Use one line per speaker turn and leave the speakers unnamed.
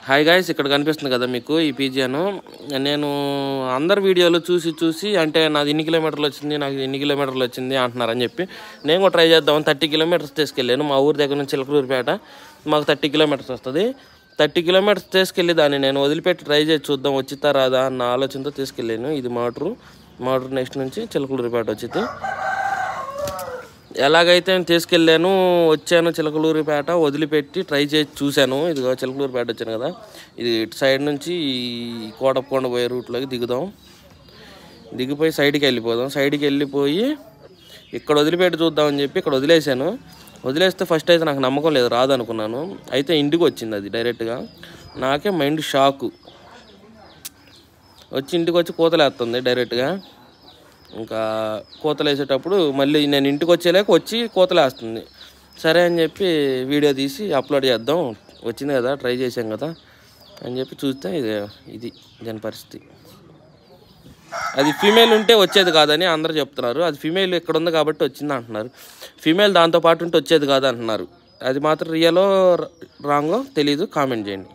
Hi guys, ఇక్కడ కనిపిస్తుంది కదా మీకు ఈ పిజియన్. నేను అందరు వీడియోలు చూసి అంటే నాది ఇన్ని కిలోమీటర్లు వచ్చింది, నాకు ఇన్ని కిలోమీటర్లు వచ్చింది అంటున్నారని చెప్పి నేను కూడా ట్రై చేద్దామని 30 కిలోమీటర్స్ తీసుకెళ్ళాను. మా ఊరి దగ్గర నుంచి చిలకలూరిపేట మాకు 30 కిలోమీటర్స్ వస్తుంది. 30 కిలోమీటర్స్ తీసుకెళ్ళి దాన్ని నేను వదిలిపెట్టి ట్రై చేసి చూద్దాం వచ్చిద్దా రాదా అన్న ఆలోచనతో తీసుకెళ్ళాను. ఇది మోటరు నెక్స్ట్ నుంచి చిలకలూరిపేట వచ్చింది. ఎలాగైతే నేను తీసుకెళ్ళాను, వచ్చాను చిలకలూరిపేట, వదిలిపెట్టి ట్రై చేసి చూశాను. ఇదిగో చిలకలూరిపేట వచ్చాను కదా, ఇది ఇటు సైడ్ నుంచి కోటప్పకొండ పోయే రూట్లోకి దిగుదాం. దిగిపోయి సైడ్కి వెళ్ళిపోదాం. సైడ్కి వెళ్ళిపోయి ఇక్కడ వదిలిపెట్టి చూద్దామని చెప్పి ఇక్కడ వదిలేసాను. వదిలేస్తే ఫస్ట్ అయితే నాకు నమ్మకం లేదు, రాదనుకున్నాను. అయితే ఇంటికి వచ్చింది అది డైరెక్ట్గా. నాకే మైండ్ షాకు. వచ్చి ఇంటికి వచ్చి కూతలేస్తుంది డైరెక్ట్గా. ఇంకా కూతలు వేసేటప్పుడు మళ్ళీ నేను ఇంటికి వచ్చేలాక వచ్చి కూతలేస్తుంది. సరే అని చెప్పి వీడియో తీసి అప్లోడ్ చేద్దాం, వచ్చింది కదా ట్రై చేసాం కదా అని చెప్పి చూస్తే ఇది దాని పరిస్థితి. అది ఫీమేల్ ఉంటే వచ్చేది కాదని అందరూ చెప్తున్నారు. అది ఫీమేల్ ఇక్కడ ఉంది కాబట్టి వచ్చింది అంటున్నారు. ఫీమేల్ దాంతోపాటు ఉంటే వచ్చేది కాదు అంటున్నారు. అది మాత్రం రియలో రాంగో తెలీదు, కామెంట్ చేయండి.